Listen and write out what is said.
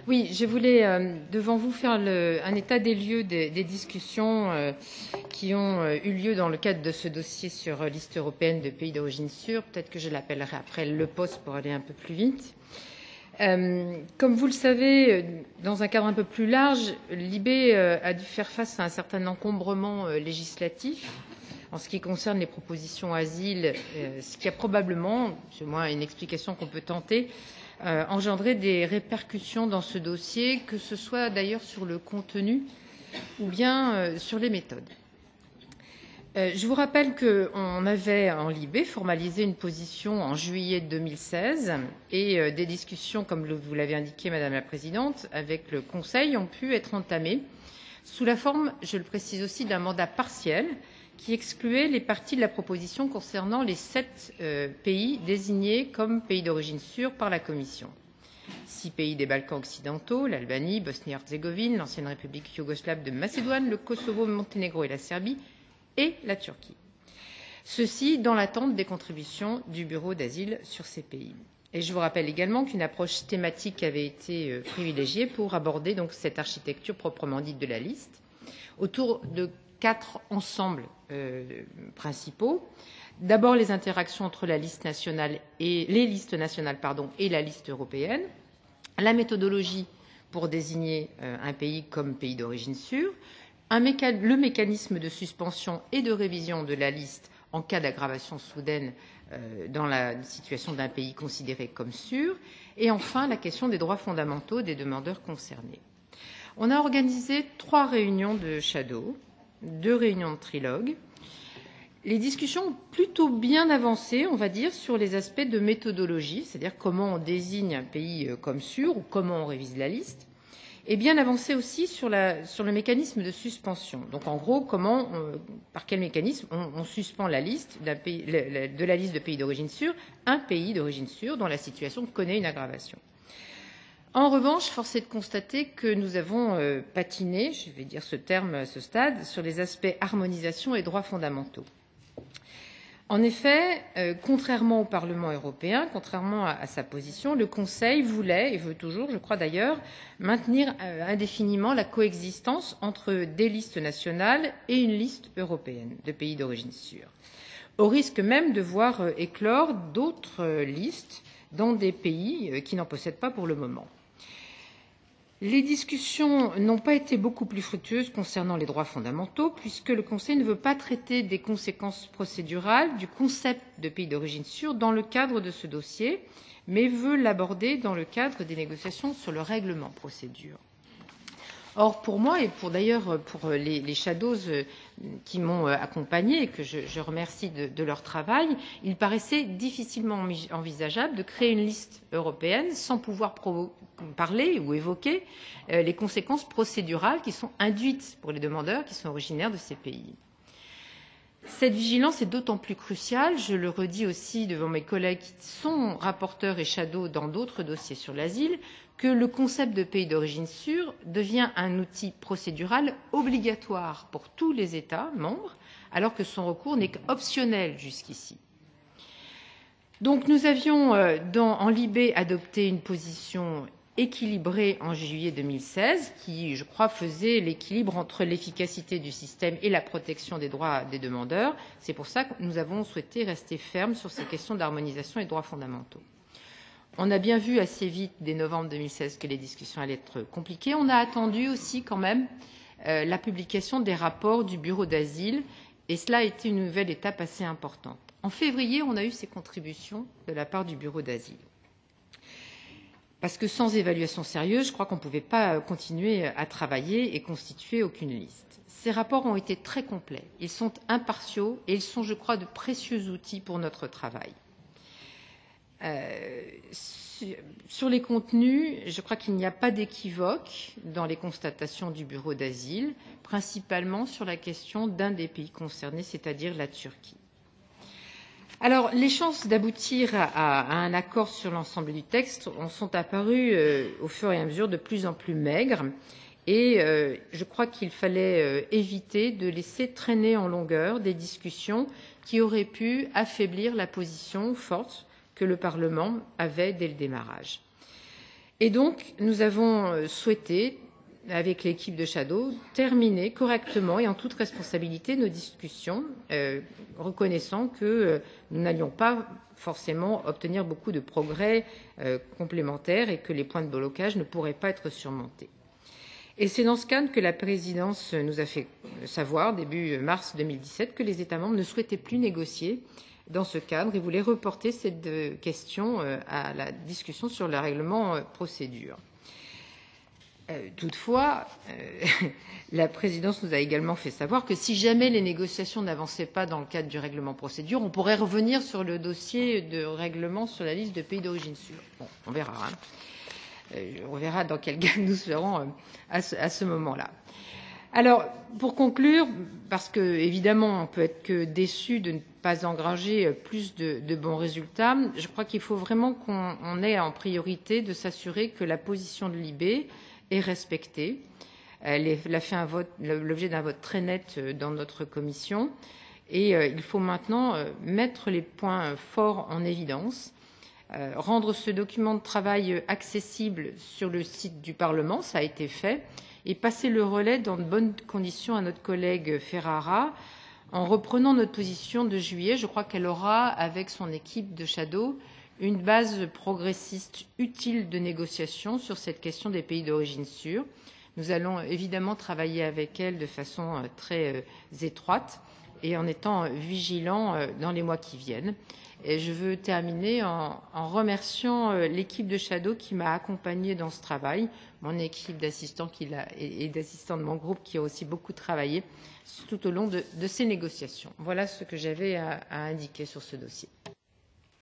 Oui, je voulais devant vous faire un état des lieux des discussions qui ont eu lieu dans le cadre de ce dossier sur liste européenne de pays d'origine sûre. Peut-être que je l'appellerai après le poste pour aller un peu plus vite. Comme vous le savez, dans un cadre un peu plus large, l'IB a dû faire face à un certain encombrement législatif en ce qui concerne les propositions asile, ce qui a probablement, c'est moins une explication qu'on peut tenter, engendrer des répercussions dans ce dossier, que ce soit d'ailleurs sur le contenu ou bien sur les méthodes. Je vous rappelle qu'on avait en Libé formalisé une position en juillet 2016 et des discussions, comme vous l'avez indiqué, Madame la Présidente, avec le Conseil ont pu être entamées sous la forme, je le précise aussi, d'un mandat partiel qui excluait les parties de la proposition concernant les 7 pays désignés comme pays d'origine sûre par la Commission. 6 pays des Balkans occidentaux, l'Albanie, Bosnie-Herzégovine, l'ancienne République yougoslave de Macédoine, le Kosovo, le Monténégro et la Serbie, et la Turquie. Ceci dans l'attente des contributions du Bureau d'asile sur ces pays. Et je vous rappelle également qu'une approche thématique avait été privilégiée pour aborder donc cette architecture proprement dite de la liste autour de 4 ensembles principaux. D'abord, les interactions entre la liste nationale et les listes nationales et la liste européenne, la méthodologie pour désigner un pays comme pays d'origine sûre, le mécanisme de suspension et de révision de la liste en cas d'aggravation soudaine dans la situation d'un pays considéré comme sûr, et enfin la question des droits fondamentaux des demandeurs concernés. On a organisé 3 réunions de shadow, 2 réunions de trilogue. Les discussions ont plutôt bien avancé, on va dire, sur les aspects de méthodologie, c'est-à-dire comment on désigne un pays comme sûr ou comment on révise la liste, et bien avancé aussi sur le mécanisme de suspension. Donc en gros, par quel mécanisme on suspend la liste de la liste de pays d'origine sûre, un pays d'origine sûre dont la situation connaît une aggravation. En revanche, force est de constater que nous avons patiné, je vais dire ce terme à ce stade, sur les aspects harmonisation et droits fondamentaux. En effet, contrairement au Parlement européen, contrairement à sa position, le Conseil voulait, et veut toujours, je crois d'ailleurs, maintenir indéfiniment la coexistence entre des listes nationales et une liste européenne de pays d'origine sûre, au risque même de voir éclore d'autres listes dans des pays qui n'en possèdent pas pour le moment. Les discussions n'ont pas été beaucoup plus fructueuses concernant les droits fondamentaux, puisque le Conseil ne veut pas traiter des conséquences procédurales du concept de pays d'origine sûre dans le cadre de ce dossier, mais veut l'aborder dans le cadre des négociations sur le règlement procédure. Or, pour moi, et d'ailleurs pour les shadows qui m'ont accompagné et que je remercie de leur travail, il paraissait difficilement envisageable de créer une liste européenne sans pouvoir parler ou évoquer les conséquences procédurales qui sont induites pour les demandeurs qui sont originaires de ces pays. Cette vigilance est d'autant plus cruciale, je le redis aussi devant mes collègues qui sont rapporteurs et shadows dans d'autres dossiers sur l'asile, que le concept de pays d'origine sûre devient un outil procédural obligatoire pour tous les États membres, alors que son recours n'est qu'optionnel jusqu'ici. Donc nous avions en Libé adopté une position équilibrée en juillet 2016 qui, je crois, faisait l'équilibre entre l'efficacité du système et la protection des droits des demandeurs. C'est pour ça que nous avons souhaité rester fermes sur ces questions d'harmonisation et de droits fondamentaux. On a bien vu assez vite, dès novembre 2016, que les discussions allaient être compliquées. On a attendu aussi quand même la publication des rapports du Bureau d'asile et cela a été une nouvelle étape assez importante. En février, on a eu ces contributions de la part du Bureau d'asile. Parce que sans évaluation sérieuse, je crois qu'on ne pouvait pas continuer à travailler et constituer aucune liste. Ces rapports ont été très complets, ils sont impartiaux et ils sont, je crois, de précieux outils pour notre travail. Sur les contenus, je crois qu'il n'y a pas d'équivoque dans les constatations du Bureau d'asile, principalement sur la question d'un des pays concernés, c'est-à-dire la Turquie. Alors, les chances d'aboutir à un accord sur l'ensemble du texte sont apparues au fur et à mesure de plus en plus maigres et je crois qu'il fallait éviter de laisser traîner en longueur des discussions qui auraient pu affaiblir la position forte que le Parlement avait dès le démarrage. Et donc, nous avons souhaité, avec l'équipe de Shadow, terminer correctement et en toute responsabilité nos discussions, reconnaissant que nous n'allions pas forcément obtenir beaucoup de progrès complémentaires et que les points de blocage ne pourraient pas être surmontés. Et c'est dans ce cadre que la présidence nous a fait savoir, début mars 2017, que les États membres ne souhaitaient plus négocier dans ce cadre et voulaient reporter cette question à la discussion sur le règlement procédure. Toutefois, la présidence nous a également fait savoir que si jamais les négociations n'avançaient pas dans le cadre du règlement procédure, on pourrait revenir sur le dossier de règlement sur la liste de pays d'origine sûre. Bon, on verra. On verra dans quel gamme nous serons à ce moment-là. Alors, pour conclure, parce que évidemment on peut être que déçu de ne pas engranger plus de bons résultats, je crois qu'il faut vraiment qu'on ait en priorité de s'assurer que la position de l'IB est respectée. Elle a fait l'objet d'un vote très net dans notre commission et il faut maintenant mettre les points forts en évidence. Rendre ce document de travail accessible sur le site du Parlement, ça a été fait, et passer le relais dans de bonnes conditions à notre collègue Ferrara. En reprenant notre position de juillet, je crois qu'elle aura, avec son équipe de Shadow, une base progressiste utile de négociation sur cette question des pays d'origine sûrs. Nous allons évidemment travailler avec elle de façon très étroite et en étant vigilants dans les mois qui viennent. Et je veux terminer en remerciant l'équipe de Shadow qui m'a accompagnée dans ce travail, mon équipe d'assistants et d'assistants de mon groupe qui a aussi beaucoup travaillé tout au long de ces négociations. Voilà ce que j'avais à indiquer sur ce dossier.